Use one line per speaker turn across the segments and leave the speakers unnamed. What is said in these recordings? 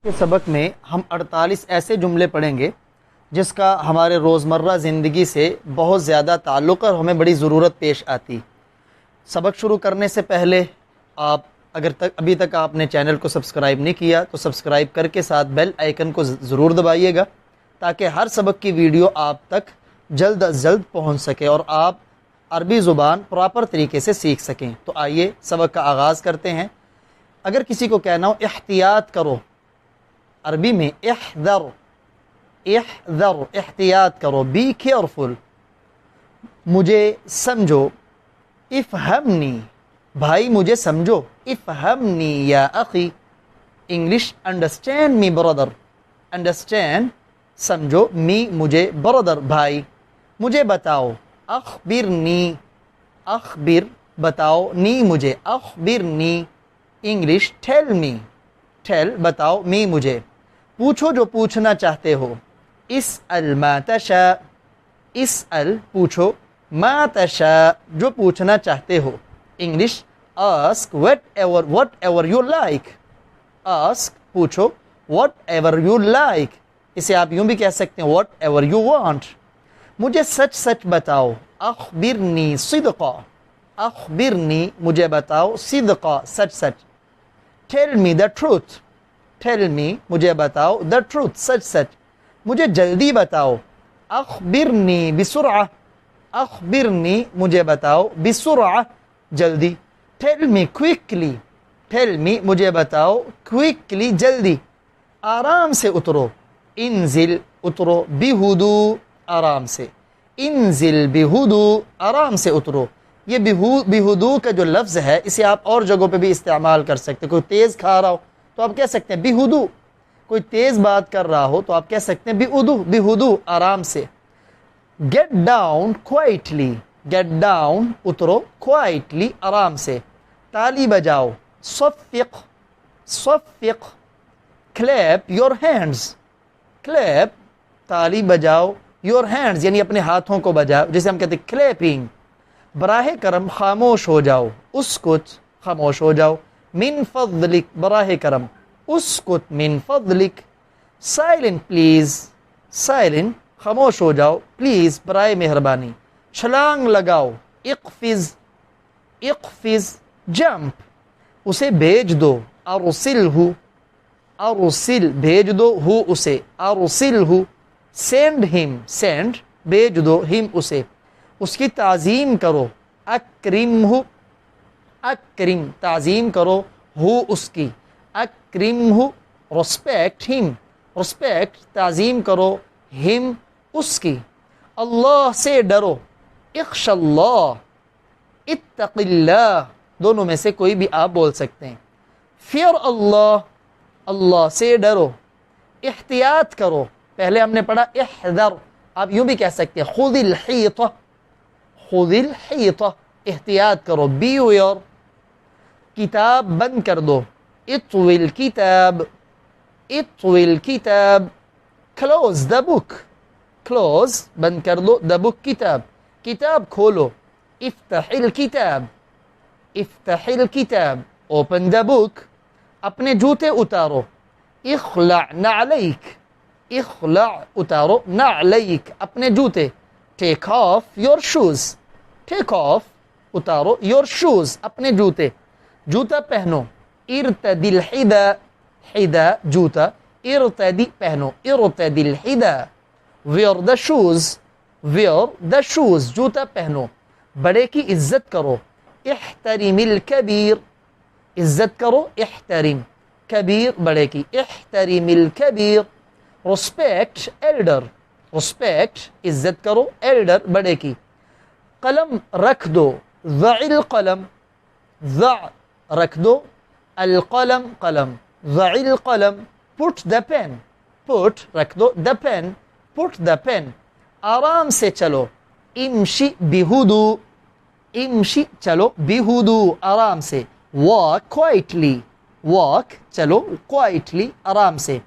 کے سبق میں ہم 48 ایسے جملے پڑھیں گے جس کا ہمارے روزمرہ زندگی سے بہت زیادہ تعلق اور ہمیں بڑی ضرورت پیش آتی۔ سبق شروع کرنے سے پہلے آپ اگر ابھی تک آپ نے چینل کو سبسکرائب نہیں کیا تو سبسکرائب کر کے ساتھ بیل آئیکن کو ضرور دبائیے گا تاکہ ہر سبق کی ویڈیو آپ تک جلد از جلد پہنچ سکے اور آپ عربی زبان پراپر طریقے سے سیکھ سکیں۔ تو آئیے سبق کا آغاز کرتے ہیں۔ اگر کسی کو کہنا ہو احتیاط کرو، عربی میں احذر، احذر احتیاط کرو، بی کیئرفل، مجھے سمجھو، افہمنی بھائی مجھے سمجھو، افہمنی یا اخی، انگلش انڈرسٹینڈ می برادر، انڈرسٹینڈ سمجھو، می مجھے، برادر بھائی، مجھے بتاؤ، اخبرنی، اخبر بتاؤ، نی مجھے، اخبرنی، انگلش ٹیل می، ٹیل بتاؤ، می مجھے، پوچھو جو پوچھنا چاہتے ہو، اسأل ما تشاء، اسأل پوچھو، ما تشاء جو پوچھنا چاہتے ہو، English ask whatever you like، ask پوچھو whatever you like، اسے آپ یوں بھی کہہ سکتے ہیں whatever you want۔ مجھے سچ سچ بتاؤ، اخبرنی صدقا، اخبرنی مجھے بتاؤ، صدقا سچ سچ، tell me the truth، tell me مجھے بتاؤ، the truth سچ سچ، مجھے جلدی بتاؤ، اخبرنی بسرعہ، اخبرنی مجھے بتاؤ، بسرعہ جلدی، tell me quickly، tell me مجھے بتاؤ، quickly جلدی، آرام سے اترو، انزل اترو، بہدوء آرام سے، انزل بہدوء آرام سے اترو۔ یہ بہدوء کا جو لفظ ہے اسے آپ اور جگہوں پہ بھی استعمال کر سکتے ہیں۔ کوئی تیز کھا رہا ہو تو آپ کہہ سکتے ہیں بہدوء، کوئی تیز بات کر رہا ہو تو آپ کہہ سکتے ہیں بہدوء آرام سے۔ Get down quietly, get down اترو، کوائٹلی آرام سے، تالی بجاؤ، صفق، صفق، کلیپ یور ہینڈز، کلیپ تالی بجاؤ، یور ہینڈز یعنی اپنے ہاتھوں کو بجاؤ، جسے ہم کہتے ہیں کلیپنگ۔ براہ کرم خاموش ہو جاؤ، اسکت خاموش ہو جاؤ، من فضلک براہ کرم، اسکت من فضلک، سائلنٹ پلیز، سائلنٹ خاموش ہو جاؤ، پلیز برائے مہربانی، چھلانگ لگاؤ، اقفز، اقفز جمپ، اسے بھیج دو، ارسلہ، ارسل بھیج دو، ہو اسے، ارسلہ، سینڈ ہم سینڈ بھیج دو، ہم اسے، اس کی تعظیم کرو، اکرمہ، اکرم تعظیم کرو، ہو اس کی، اکرمہ رسپیکٹ ہم، رسپیکٹ تعظیم کرو، ہم اس کی، اللہ سے ڈرو، اخش اللہ، اتق اللہ دونوں میں سے کوئی بھی آپ بول سکتے ہیں، فیئر اللہ، اللہ سے ڈرو، احتیاط کرو، پہلے ہم نے پڑھا احذر، آپ یوں بھی کہہ سکتے ہیں خذ الحیطہ، خذ الحیطہ احتیاط کرو، بیویئر، کتاب بند کر دو، اطوی الکتاب، اطوی الکتاب، کلوز دا بک، کلوز بند کر دو، دا بک کتاب، کتاب کھولو، افتح الکتاب، افتح الکتاب اوپن دا بک، اپنے جوتے اتارو، اخلع نعلیک، اخلع اتارو، نعلیک اپنے جوتے، take off your shoes, take off اتارو، یور شوز اپنے جوتے، جوتا پہنو، ارتدی الحدا، حدا جوتا، ارتدی پہنو، ارتدی الحدا، wear the shoes, wear the shoes جوتا پہنو، بڑے کی عزت کرو، احترم الکبیر، عزت کرو، احترم کبیر بڑے کی، احترم الکبیر، رسپیکٹ ایلڈر، رسپیکٹ عزت کرو، ایلڈر بڑے کی، قلم رکھ دو، ضع القلم، ضع رکھ دو، القلم قلم، ضع القلم، put the pen، put رکھ دو، the pen، put the pen، آرام سے چلو، امشی بہدوء، امشی چلو، بہدوء آرام سے، walk quietly، walk چلو، quietly آرام سے،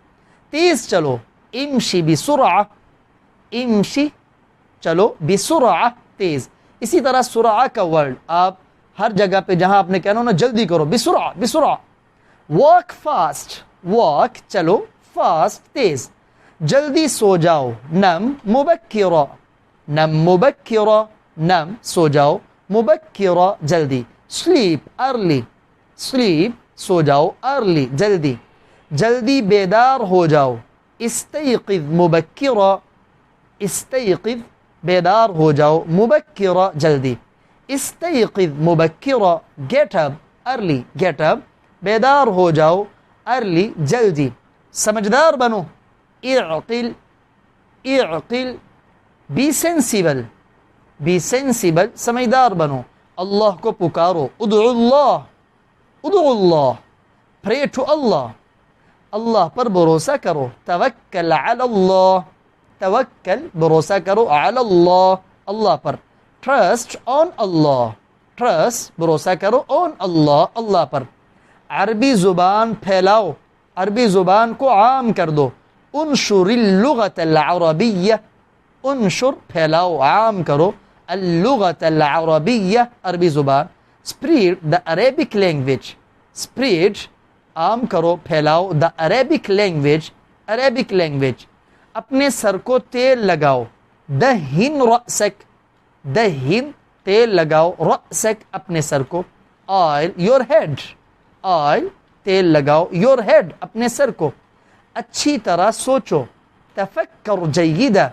تیز چلو، امشی بسرعہ، امشی چلو، بسرعہ تیز۔ اسی طرح سرعہ کا ورڈ آپ ہر جگہ پہ جہاں آپ نے کہنا ہو نا جلدی کرو، بسرعہ، بسرعہ، walk fast، walk چلو, fast تیز, جلدی سو جاؤ, نم مبکرا, نم مبکرا, نم سو جاؤ, مبکرا جلدی, sleep early, sleep سو جاؤ, early جلدی, جلدی بیدار ہو جاؤ, استيقظ مبکرا, استيقظ بیدار ہو جاؤ, مبکرا جلدی, استيقظ مبکرا get up early, get up بیدار ہو جاؤ, early جلدی, سمجھدار بنو, اعقل, اعقل, be sensible, be sensible سمجھدار بنو, اللہ کو پکارو, ادعو اللہ, ادعو اللہ, pray to اللہ, اللہ پر بھروسہ کرو, توکل علی اللہ, توکل بھروسہ کرو, علی اللہ اللہ پر, trust on اللہ, trust بھروسہ کرو on اللہ اللہ پر, عربی زبان پھیلاؤ, عربی زبان کو عام کر دو, انشر اللغت العربیہ, انشر پھیلاؤ عام کرو, اللغت العربیہ عربی زبان, spread the Arabic language, spread عام کرو پھیلاؤ, the Arabic language Arabic language, اپنے سر کو تیل لگاؤ, دہن رأسک, دہن تیل لگاؤ, رأسک اپنے سر کو, آئل your head, آئل تیل لگاؤ, your head اپنے سر کو, اچھی طرح سوچو, تفکر جیدہ,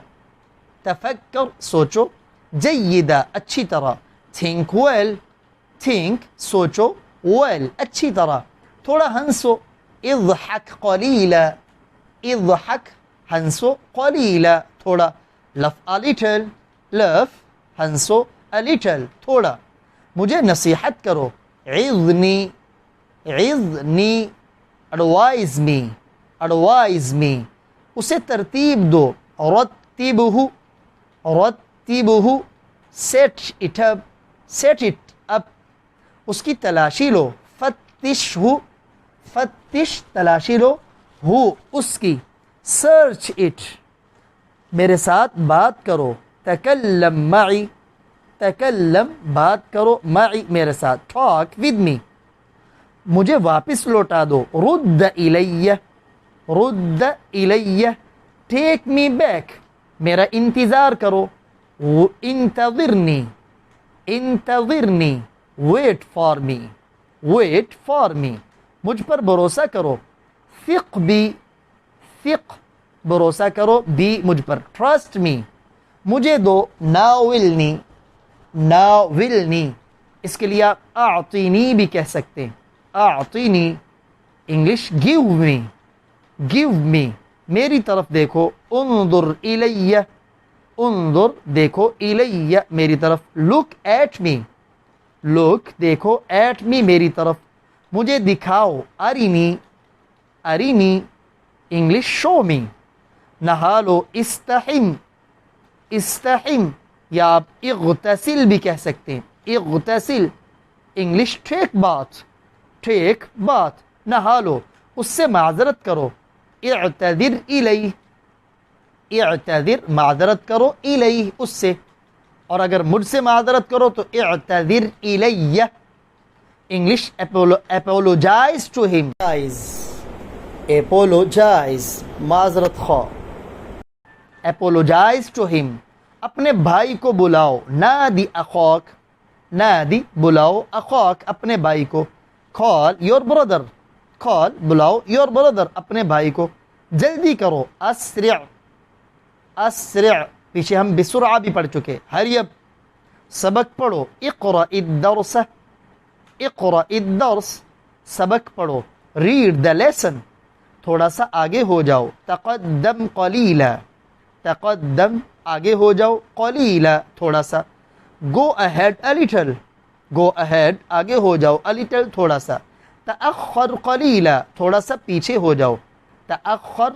تفکر سوچو, جیدہ اچھی طرح, think well, think سوچو, well اچھی طرح, تھوڑا ہنسو, اضحک قلیلا, اضحک ہنسو, قلیلا تھوڑا, laugh a little, laugh ہنسو, a little تھوڑا, مجھے نصیحت کرو, عظنی, عظنی, advise me, advise me اسے ترتیب دو, رتبہ, رتبہ set it up, set it up اس کی تلاشی لو, فتش ہو, فتش تلاشی لو, ہو اس کی, search it میرے ساتھ بات کرو, تکلم معی, تکلم بات کرو, معی میرے ساتھ, talk with me مجھے واپس لوٹا دو, رد الیہ, رد الیہ, take me back میرا انتظار کرو, انتظرنی, انتظرنی, wait for me, wait for me مجھ پر بھروسہ کرو, ثق بی, ثق بھروسہ کرو, بی مجھ پر, trust me مجھے دو, ناولنی, ناولنی اس کے لیے آپ اعطینی بھی کہہ سکتے ہیں, اعطینی, English give me, give me میری طرف دیکھو, انظر الیہ, انظر دیکھو, الیہ میری طرف, look at me, look دیکھو, at me میری طرف, مجھے دکھاؤ, ارینی, ارینی انگلش show me, نہا لو, استحم, استحم یا آپ اغتسل بھی کہہ سکتے ہیں, اغتسل انگلش ٹیک بات, ٹیک بات, نہا لو, اس سے معذرت کرو, اعتذر الیہ, اعتذر معذرت کرو, الیہ اس سے, اور اگر مجھ سے معذرت کرو تو اعتذر الیہ, English apologize to him, apologize معذرت خواہ, apologize to him اپنے بھائی کو بلاؤ, نادی اخوک, نادی بلاؤ, اخوک اپنے بھائی کو, call your brother, call بلاؤ, your brother اپنے بھائی کو, جلدی کرو, اسرع, اسرع پیچھے ہم بسرعہ بھی پڑھ چکے, hurry up سبق پڑھو, اقرأ الدرس, اقرأ الدرس سبق پڑھو, read the lesson تھوڑا سا آگے ہو جاؤ, تقدم قلیلا, تقدم آگے ہو جاؤ, قلیلا تھوڑا سا, go ahead a little, go ahead آگے ہو جاؤ, a little تھوڑا سا, تأخر قلیلا تھوڑا سا پیچھے ہو جاؤ, تأخر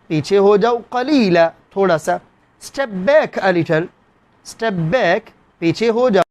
پیچھے ہو جاؤ, قلیلا تھوڑا سا, step back a little, step back پیچھے ہو جاؤ.